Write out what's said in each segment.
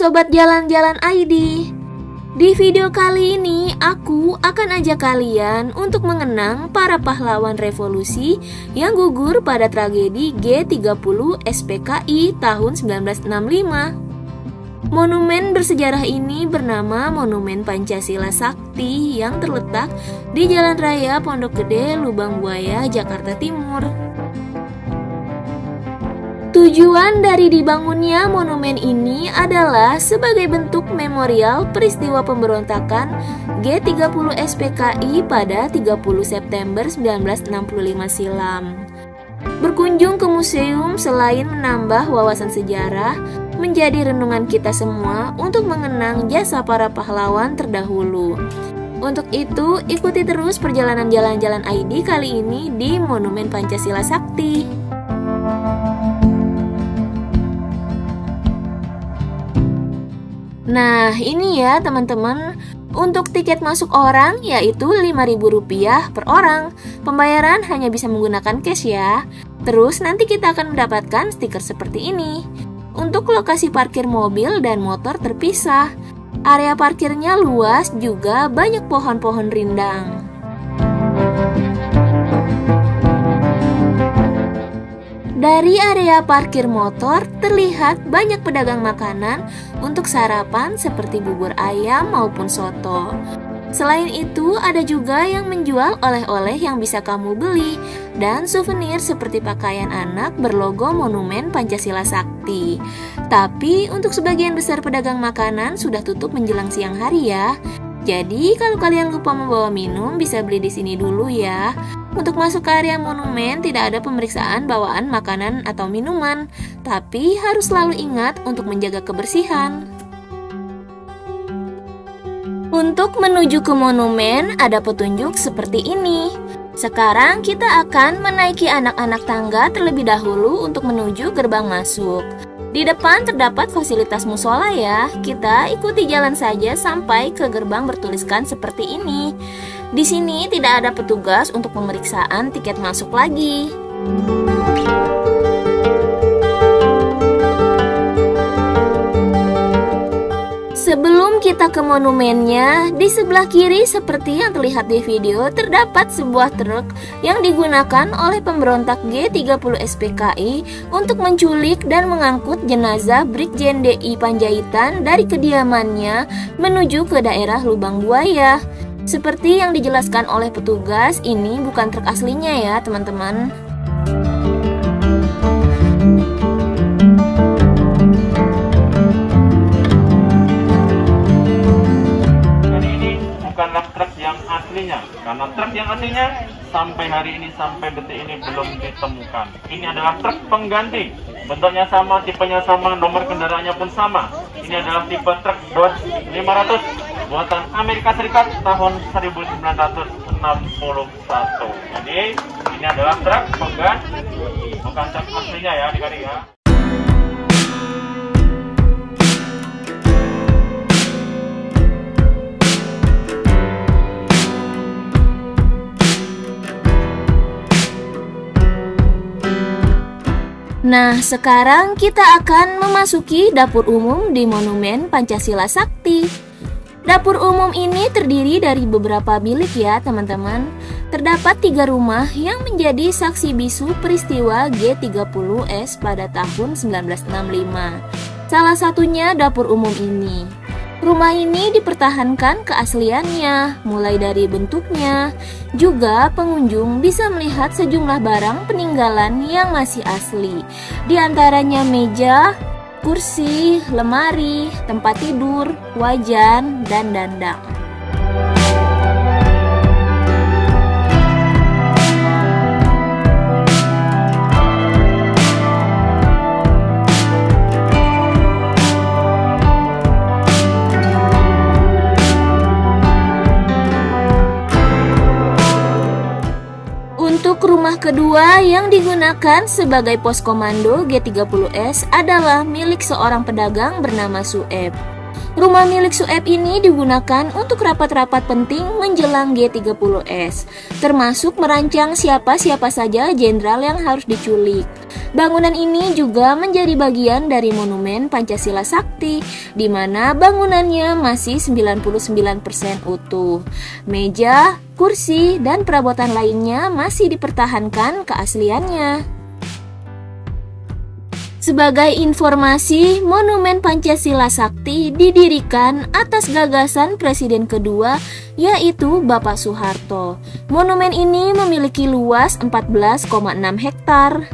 Sobat Jalan-Jalan ID. Di video kali ini aku akan ajak kalian untuk mengenang para pahlawan revolusi yang gugur pada tragedi G30 SPKI tahun 1965. Monumen bersejarah ini bernama Monumen Pancasila Sakti yang terletak di Jalan Raya Pondok Gede, Lubang Buaya, Jakarta Timur. Tujuan dari dibangunnya monumen ini adalah sebagai bentuk memorial peristiwa pemberontakan G30 SPKI pada 30 September 1965 silam. Berkunjung ke museum selain menambah wawasan sejarah, menjadi renungan kita semua untuk mengenang jasa para pahlawan terdahulu. Untuk itu, ikuti terus perjalanan Jalan-Jalan ID kali ini di Monumen Pancasila Sakti. Nah, ini ya teman-teman, untuk tiket masuk orang yaitu Rp5.000 per orang. Pembayaran hanya bisa menggunakan cash ya. Terus nanti kita akan mendapatkan stiker seperti ini. Untuk lokasi parkir mobil dan motor terpisah. Area parkirnya luas, juga banyak pohon-pohon rindang. Dari area parkir motor terlihat banyak pedagang makanan untuk sarapan seperti bubur ayam maupun soto. Selain itu, ada juga yang menjual oleh-oleh yang bisa kamu beli dan souvenir seperti pakaian anak berlogo Monumen Pancasila Sakti. Tapi untuk sebagian besar pedagang makanan sudah tutup menjelang siang hari ya. Jadi kalau kalian lupa membawa minum bisa beli di sini dulu ya. Untuk masuk ke area monumen tidak ada pemeriksaan bawaan makanan atau minuman, tapi harus selalu ingat untuk menjaga kebersihan. Untuk menuju ke monumen ada petunjuk seperti ini. Sekarang kita akan menaiki anak-anak tangga terlebih dahulu untuk menuju gerbang masuk. Di depan terdapat fasilitas musola ya. Kita ikuti jalan saja sampai ke gerbang bertuliskan seperti ini. Di sini tidak ada petugas untuk pemeriksaan tiket masuk lagi. Sebelum kita ke monumennya, di sebelah kiri seperti yang terlihat di video terdapat sebuah truk yang digunakan oleh pemberontak G30 SPKI untuk menculik dan mengangkut jenazah Brigjen DI Panjaitan dari kediamannya menuju ke daerah Lubang Buaya. Seperti yang dijelaskan oleh petugas, ini bukan truk aslinya ya teman-teman. Bukanlah truk yang aslinya, karena truk yang aslinya sampai hari ini, sampai detik ini belum ditemukan. Ini adalah truk pengganti, bentuknya sama, tipenya sama, nomor kendaraannya pun sama. Ini adalah tipe truk Dodge 500 buatan Amerika Serikat tahun 1961. Jadi ini adalah truk pengganti, bukan truk aslinya ya adik-adik ya. Nah, sekarang kita akan memasuki dapur umum di Monumen Pancasila Sakti. Dapur umum ini terdiri dari beberapa bilik ya teman-teman. Terdapat 3 rumah yang menjadi saksi bisu peristiwa G30S pada tahun 1965. Salah satunya dapur umum ini. Rumah ini dipertahankan keasliannya, mulai dari bentuknya. Juga pengunjung bisa melihat sejumlah barang peninggalan yang masih asli. Di antaranya meja, kursi, lemari, tempat tidur, wajan, dan dandang. Untuk rumah kedua yang digunakan sebagai pos komando G30S adalah milik seorang pedagang bernama Sueb. Rumah milik Sueb ini digunakan untuk rapat-rapat penting menjelang G30S, termasuk merancang siapa-siapa saja jenderal yang harus diculik. Bangunan ini juga menjadi bagian dari Monumen Pancasila Sakti, di mana bangunannya masih 99% utuh. Meja, kursi, dan perabotan lainnya masih dipertahankan keasliannya. Sebagai informasi, Monumen Pancasila Sakti didirikan atas gagasan Presiden kedua, yaitu Bapak Soeharto. Monumen ini memiliki luas 14,6 hektar.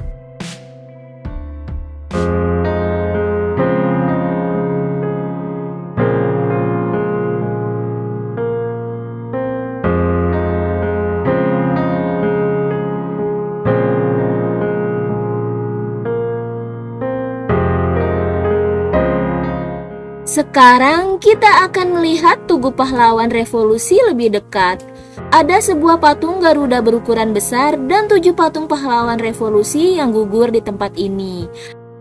Sekarang kita akan melihat Tugu Pahlawan Revolusi lebih dekat. Ada sebuah patung Garuda berukuran besar dan 7 patung pahlawan revolusi yang gugur di tempat ini.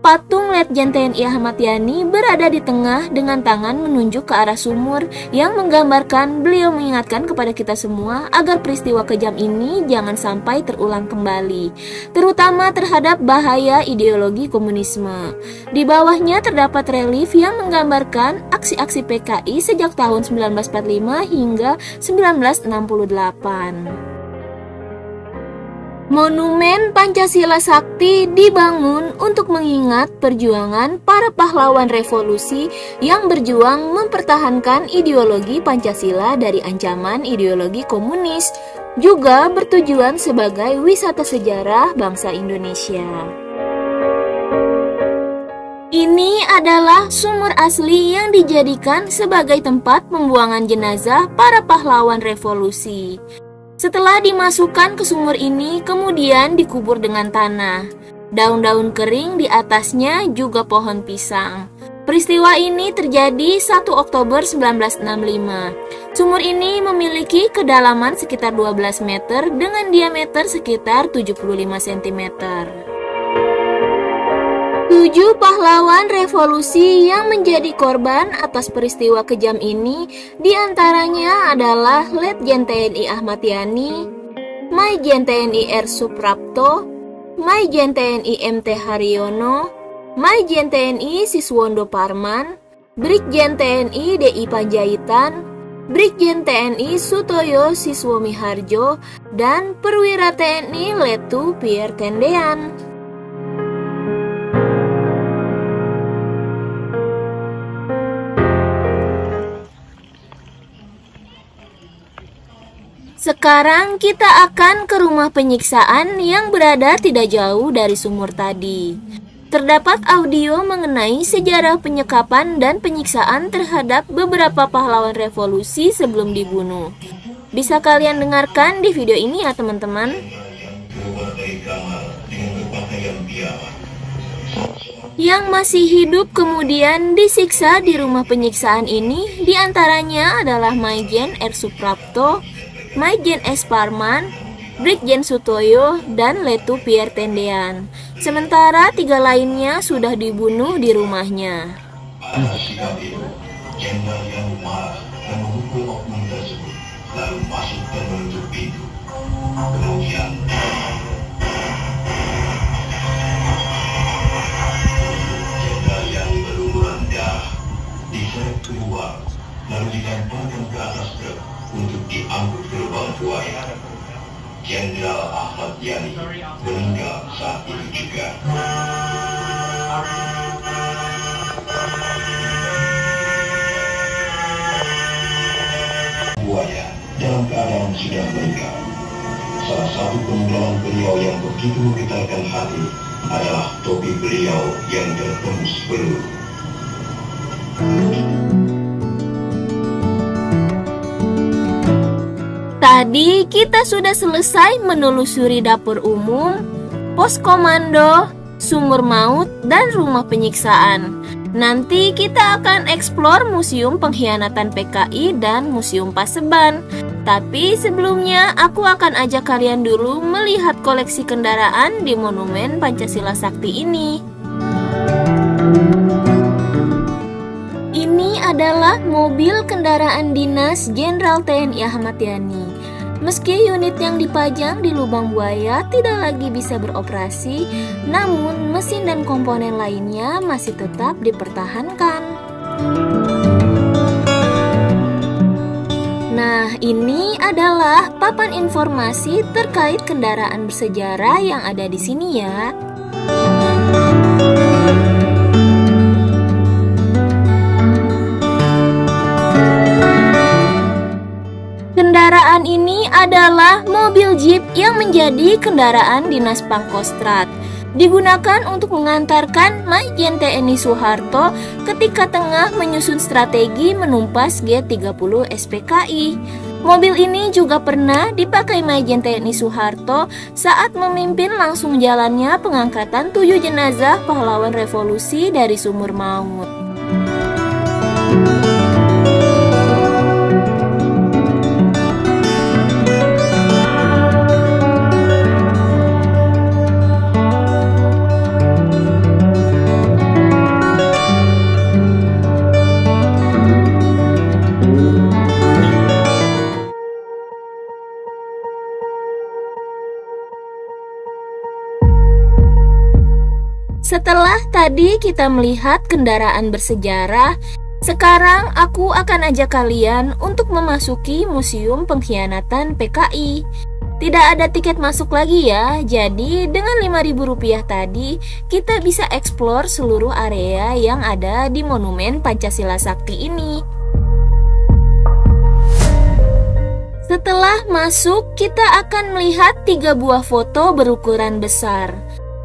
Patung Letjen TNI Ahmad Yani berada di tengah dengan tangan menunjuk ke arah sumur yang menggambarkan beliau mengingatkan kepada kita semua agar peristiwa kejam ini jangan sampai terulang kembali, terutama terhadap bahaya ideologi komunisme. Di bawahnya terdapat relief yang menggambarkan aksi-aksi PKI sejak tahun 1945 hingga 1968. Monumen Pancasila Sakti dibangun untuk mengingat perjuangan para pahlawan revolusi yang berjuang mempertahankan ideologi Pancasila dari ancaman ideologi komunis, juga bertujuan sebagai wisata sejarah bangsa Indonesia. Ini adalah sumur asli yang dijadikan sebagai tempat pembuangan jenazah para pahlawan revolusi. Setelah dimasukkan ke sumur ini, kemudian dikubur dengan tanah. Daun-daun kering di atasnya juga pohon pisang. Peristiwa ini terjadi 1 Oktober 1965. Sumur ini memiliki kedalaman sekitar 12 meter dengan diameter sekitar 75 cm. 7 pahlawan revolusi yang menjadi korban atas peristiwa kejam ini diantaranya adalah Letjen TNI Ahmad Yani, Maijen TNI R. Suprapto, Maijen TNI MT Haryono, Maijen TNI Siswondo Parman, Brigjen TNI DI Panjaitan, Brigjen TNI Sutoyo Siswomi Harjo, dan Perwira TNI Letu Pierre Tendean. Sekarang kita akan ke rumah penyiksaan yang berada tidak jauh dari sumur tadi. Terdapat audio mengenai sejarah penyekapan dan penyiksaan terhadap beberapa pahlawan revolusi sebelum dibunuh. Bisa kalian dengarkan di video ini ya teman-teman. Yang masih hidup kemudian disiksa di rumah penyiksaan ini diantaranya adalah Maijen R. Suprapto, Maijen S. Parman, Brigjen Sutoyo, dan Letu Pierre Tendean. Sementara 3 lainnya sudah dibunuh di rumahnya. Pada sikap itu, jenderal yang marah dan memukul oknum tersebut, lalu masuk dan menutup pintu. Kemudian, jenderal yang berlumuran darah diseret keluar, lalu dilemparkan ke atas truk untuk diangkut ke lubang buaya. Jenderal Ahmad Yani meninggal saat itu juga. Buaya dalam keadaan sudah meninggal. Salah satu peninggalan beliau yang begitu menggetarkan hati adalah topi beliau yang tertembus peluru. Tadi kita sudah selesai menelusuri dapur umum, pos komando, sumur maut, dan rumah penyiksaan. Nanti kita akan eksplor Museum Pengkhianatan PKI dan Museum Paseban. Tapi sebelumnya aku akan ajak kalian dulu melihat koleksi kendaraan di Monumen Pancasila Sakti ini. Ini adalah mobil kendaraan dinas Jenderal TNI Ahmad Yani. Meski unit yang dipajang di lubang buaya tidak lagi bisa beroperasi, namun mesin dan komponen lainnya masih tetap dipertahankan. Nah, ini adalah papan informasi terkait kendaraan bersejarah yang ada di sini ya. Kendaraan ini adalah mobil Jeep yang menjadi kendaraan dinas Pangkostrat. Digunakan untuk mengantarkan Majen TNI Soeharto ketika tengah menyusun strategi menumpas G30 SPKI. Mobil ini juga pernah dipakai Majen TNI Soeharto saat memimpin langsung jalannya pengangkatan 7 jenazah pahlawan revolusi dari sumur maut. Setelah tadi kita melihat kendaraan bersejarah, sekarang aku akan ajak kalian untuk memasuki Museum Pengkhianatan PKI. Tidak ada tiket masuk lagi ya, jadi dengan Rp5.000 tadi, kita bisa eksplor seluruh area yang ada di Monumen Pancasila Sakti ini. Setelah masuk, kita akan melihat 3 buah foto berukuran besar.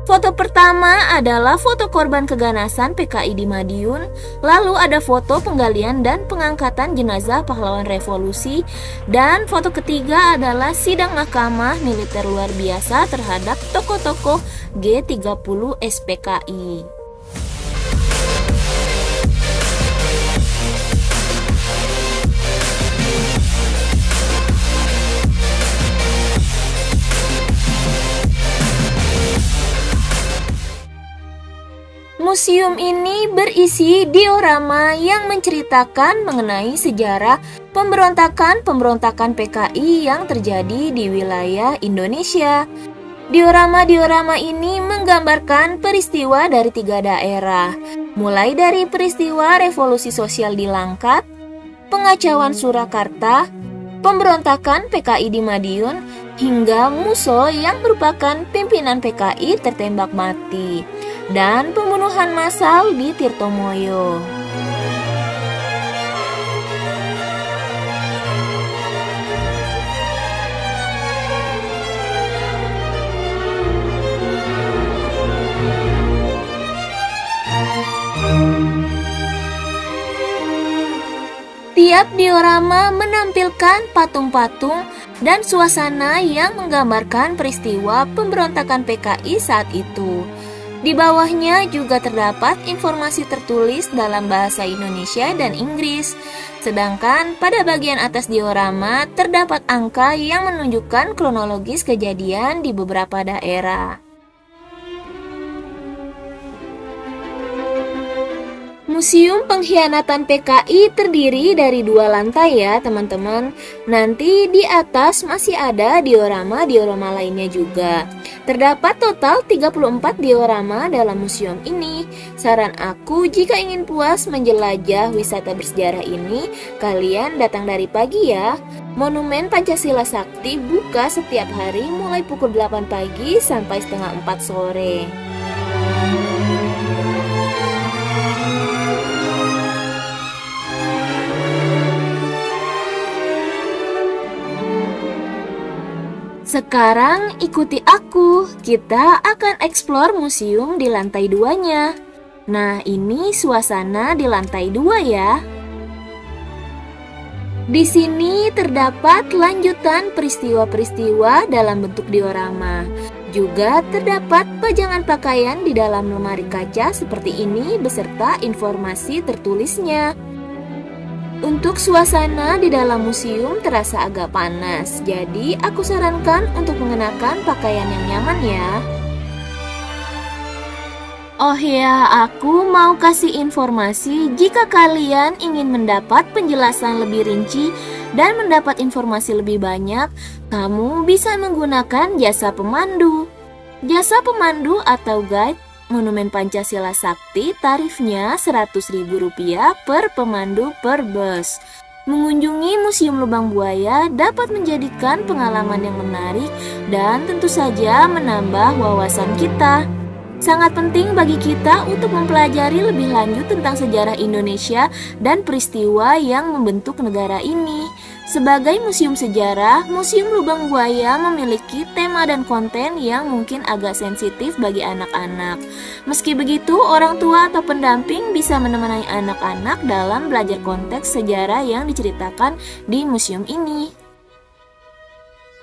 Foto pertama adalah foto korban keganasan PKI di Madiun, lalu ada foto penggalian dan pengangkatan jenazah pahlawan revolusi, dan foto ketiga adalah sidang mahkamah militer luar biasa terhadap tokoh-tokoh G30 SPKI. Museum ini berisi diorama yang menceritakan mengenai sejarah pemberontakan PKI yang terjadi di wilayah Indonesia. Diorama-diorama ini menggambarkan peristiwa dari 3 daerah, mulai dari peristiwa revolusi sosial di Langkat, pengacauan Surakarta, pemberontakan PKI di Madiun, hingga Musso yang merupakan pimpinan PKI tertembak mati, dan pembunuhan massal di Tirtomoyo. Tiap diorama menampilkan patung-patung dan suasana yang menggambarkan peristiwa pemberontakan PKI saat itu. Di bawahnya juga terdapat informasi tertulis dalam bahasa Indonesia dan Inggris. Sedangkan pada bagian atas diorama terdapat angka yang menunjukkan kronologis kejadian di beberapa daerah. Museum Pengkhianatan PKI terdiri dari 2 lantai ya teman-teman. Nanti di atas masih ada diorama-diorama lainnya juga. Terdapat total 34 diorama dalam museum ini. Saran aku jika ingin puas menjelajah wisata bersejarah ini, kalian datang dari pagi ya. Monumen Pancasila Sakti buka setiap hari mulai pukul 8 pagi sampai setengah 4 sore. Sekarang ikuti aku, kita akan eksplor museum di lantai 2-nya. Nah, ini suasana di lantai 2 ya. Di sini terdapat lanjutan peristiwa-peristiwa dalam bentuk diorama. Juga terdapat pajangan pakaian di dalam lemari kaca seperti ini beserta informasi tertulisnya. Untuk suasana di dalam museum terasa agak panas, jadi aku sarankan untuk mengenakan pakaian yang nyaman ya. Oh ya, aku mau kasih informasi jika kalian ingin mendapat penjelasan lebih rinci dan mendapat informasi lebih banyak, kamu bisa menggunakan jasa pemandu. Jasa pemandu atau guide Monumen Pancasila Sakti tarifnya Rp100.000 per pemandu per bus. Mengunjungi Museum Lubang Buaya dapat menjadikan pengalaman yang menarik dan tentu saja menambah wawasan kita. Sangat penting bagi kita untuk mempelajari lebih lanjut tentang sejarah Indonesia dan peristiwa yang membentuk negara ini. Sebagai museum sejarah, Museum Lubang Buaya memiliki tema dan konten yang mungkin agak sensitif bagi anak-anak. Meski begitu, orang tua atau pendamping bisa menemani anak-anak dalam belajar konteks sejarah yang diceritakan di museum ini.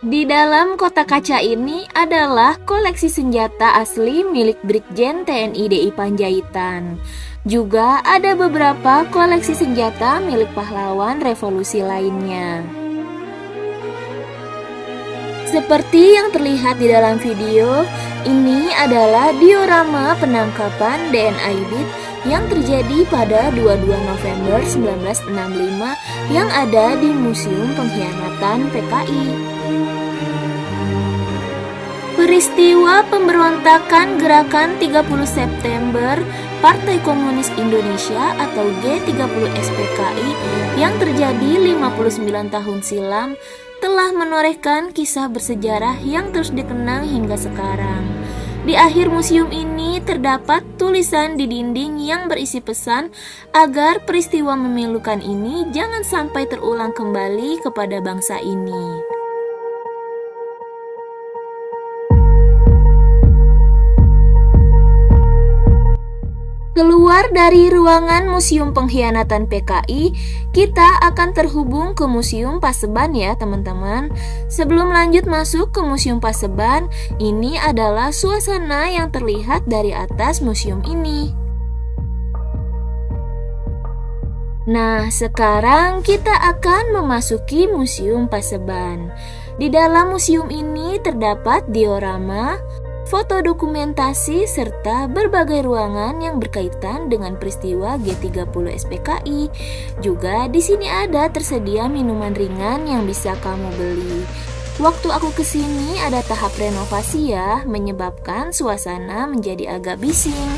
Di dalam kotak kaca ini adalah koleksi senjata asli milik Brigjen TNI DI Panjaitan. Juga ada beberapa koleksi senjata milik pahlawan revolusi lainnya. Seperti yang terlihat di dalam video, ini adalah diorama penangkapan DNA Aidit yang terjadi pada 22 November 1965 yang ada di Museum Pengkhianatan PKI. Peristiwa pemberontakan Gerakan 30 September Partai Komunis Indonesia atau G30 SPKI yang terjadi 59 tahun silam telah menorehkan kisah bersejarah yang terus dikenang hingga sekarang. Di akhir museum ini terdapat tulisan di dinding yang berisi pesan agar peristiwa memilukan ini jangan sampai terulang kembali kepada bangsa ini. Keluar dari ruangan Museum Pengkhianatan PKI, kita akan terhubung ke Museum Paseban ya teman-teman. Sebelum lanjut masuk ke Museum Paseban, ini adalah suasana yang terlihat dari atas museum ini. Nah, sekarang kita akan memasuki Museum Paseban. Di dalam museum ini terdapat diorama, foto dokumentasi, serta berbagai ruangan yang berkaitan dengan peristiwa G30 SPKI. Juga di sini ada tersedia minuman ringan yang bisa kamu beli. Waktu aku kesini ada tahap renovasi ya, menyebabkan suasana menjadi agak bising.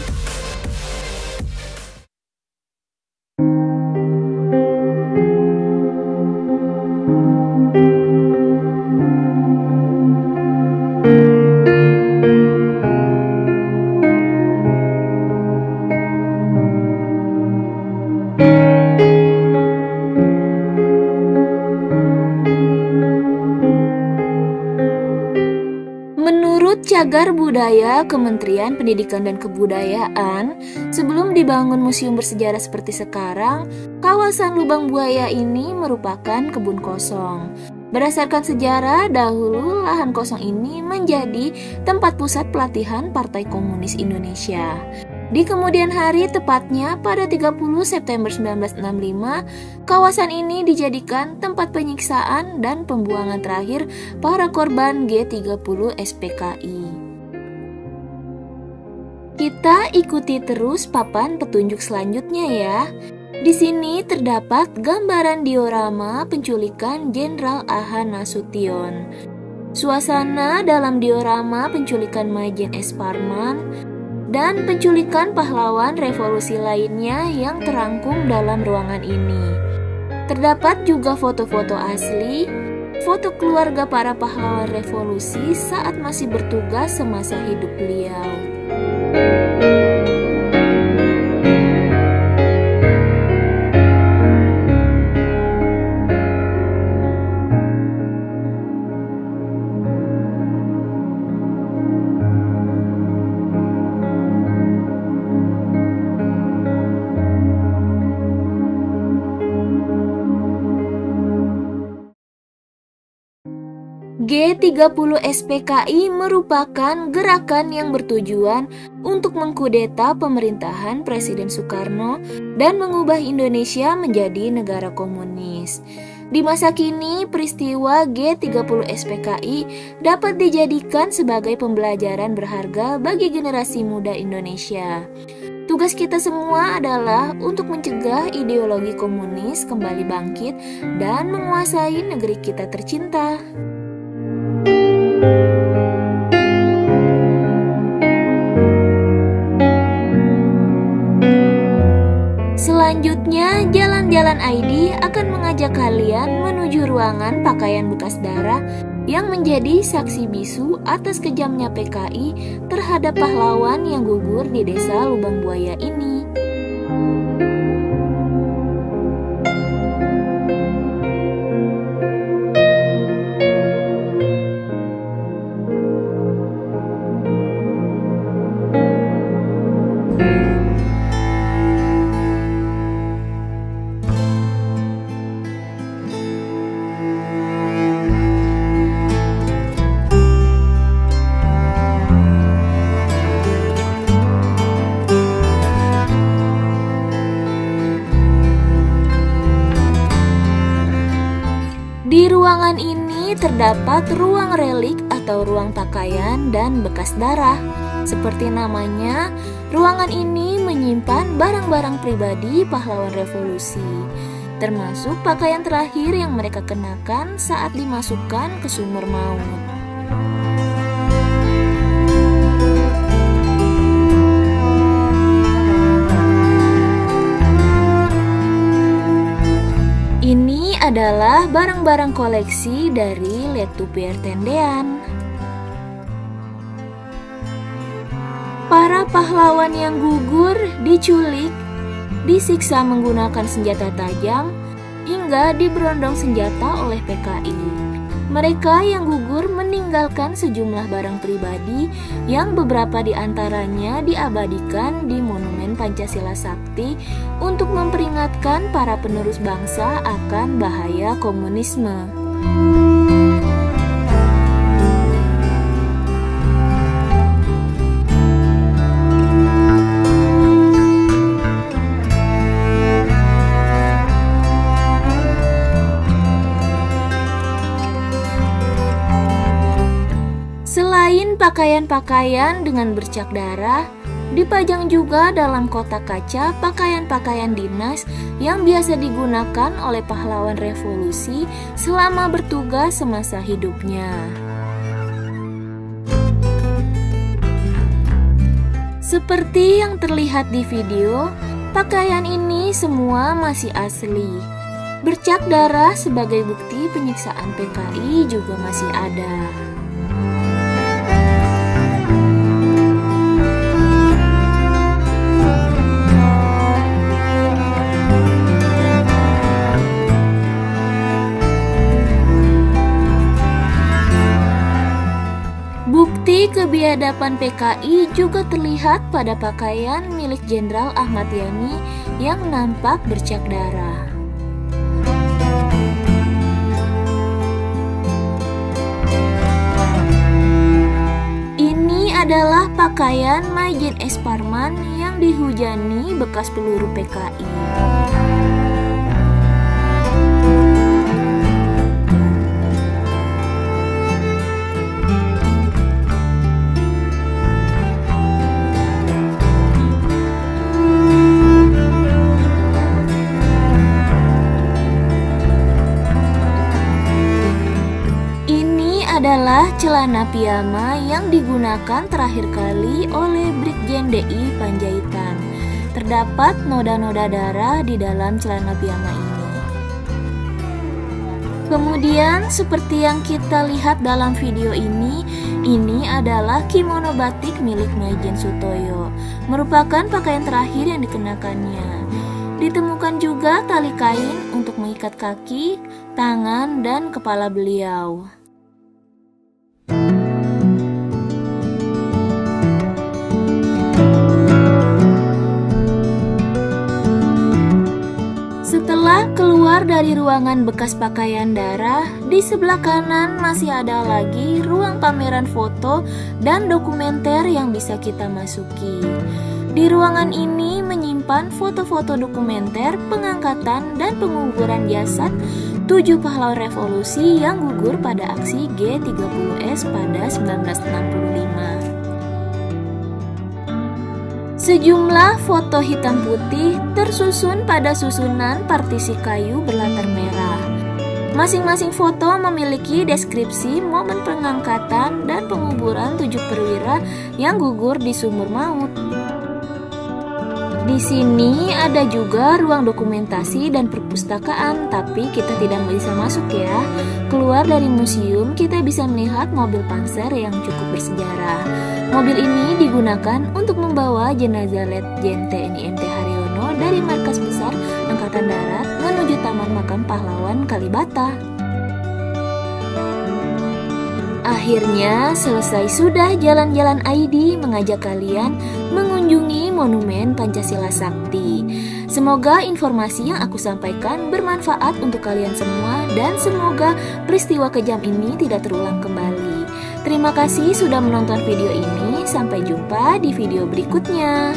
Cagar Budaya Kementerian Pendidikan dan Kebudayaan, sebelum dibangun museum bersejarah seperti sekarang, kawasan Lubang Buaya ini merupakan kebun kosong. Berdasarkan sejarah, dahulu lahan kosong ini menjadi tempat pusat pelatihan Partai Komunis Indonesia. Di kemudian hari, tepatnya pada 30 September 1965, kawasan ini dijadikan tempat penyiksaan dan pembuangan terakhir para korban G30 SPKI. Kita ikuti terus papan petunjuk selanjutnya ya. Di sini terdapat gambaran diorama penculikan Jenderal A.H. Nasution. Suasana dalam diorama penculikan Maijen S. Parman dan penculikan pahlawan revolusi lainnya yang terangkum dalam ruangan ini. Terdapat juga foto-foto asli, foto keluarga para pahlawan revolusi saat masih bertugas semasa hidup beliau. G30 SPKI merupakan gerakan yang bertujuan untuk mengkudeta pemerintahan Presiden Soekarno dan mengubah Indonesia menjadi negara komunis. Di masa kini, peristiwa G30 SPKI dapat dijadikan sebagai pembelajaran berharga bagi generasi muda Indonesia. Tugas kita semua adalah untuk mencegah ideologi komunis kembali bangkit dan menguasai negeri kita tercinta. Selanjutnya, Jalan-Jalan ID akan mengajak kalian menuju ruangan pakaian bekas darah yang menjadi saksi bisu atas kejamnya PKI terhadap pahlawan yang gugur di desa Lubang Buaya ini. Di ruangan ini terdapat ruang relik atau ruang pakaian dan bekas darah. Seperti namanya, ruangan ini menyimpan barang-barang pribadi pahlawan revolusi, termasuk pakaian terakhir yang mereka kenakan saat dimasukkan ke sumur maut. Ini adalah barang-barang koleksi dari Letu Pierre Tendean. Para pahlawan yang gugur diculik, disiksa menggunakan senjata tajam, hingga diberondong senjata oleh PKI. Mereka yang gugur meninggalkan sejumlah barang pribadi yang beberapa di antaranya diabadikan di Monumen Pancasila Sakti untuk memperingatkan para penerus bangsa akan bahaya komunisme. Selain pakaian-pakaian dengan bercak darah, dipajang juga dalam kotak kaca pakaian-pakaian dinas yang biasa digunakan oleh pahlawan revolusi selama bertugas semasa hidupnya. Seperti yang terlihat di video, pakaian ini semua masih asli. Bercak darah sebagai bukti penyiksaan PKI juga masih ada. Bukti kebiadaban PKI juga terlihat pada pakaian milik Jenderal Ahmad Yani yang nampak bercak darah. Ini adalah pakaian Maijen S. Parman yang dihujani bekas peluru PKI. Adalah celana piyama yang digunakan terakhir kali oleh Brigjen DI Panjaitan. Terdapat noda-noda darah di dalam celana piyama ini. Kemudian seperti yang kita lihat dalam video ini adalah kimono batik milik Maijen Sutoyo, merupakan pakaian terakhir yang dikenakannya. Ditemukan juga tali kain untuk mengikat kaki, tangan, dan kepala beliau. Setelah keluar dari ruangan bekas pakaian darah, di sebelah kanan masih ada lagi ruang pameran foto dan dokumenter yang bisa kita masuki. Di ruangan ini menyimpan foto-foto dokumenter pengangkatan dan penguburan jasad 7 pahlawan revolusi yang gugur pada aksi G30S pada 1965. Sejumlah foto hitam putih tersusun pada susunan partisi kayu berlatar merah. Masing-masing foto memiliki deskripsi momen pengangkatan dan penguburan 7 perwira yang gugur di sumur maut. Di sini ada juga ruang dokumentasi dan perpustakaan, tapi kita tidak bisa masuk ya. Keluar dari museum, kita bisa melihat mobil panser yang cukup bersejarah. Mobil ini digunakan untuk membawa jenazah Letjen TNI MT Haryono dari markas besar Angkatan Darat menuju Taman Makam Pahlawan Kalibata. Akhirnya selesai sudah jalan-jalan ID mengajak kalian mengunjungi Monumen Pancasila Sakti. Semoga informasi yang aku sampaikan bermanfaat untuk kalian semua dan semoga peristiwa kejam ini tidak terulang kembali. Terima kasih sudah menonton video ini. Sampai jumpa di video berikutnya.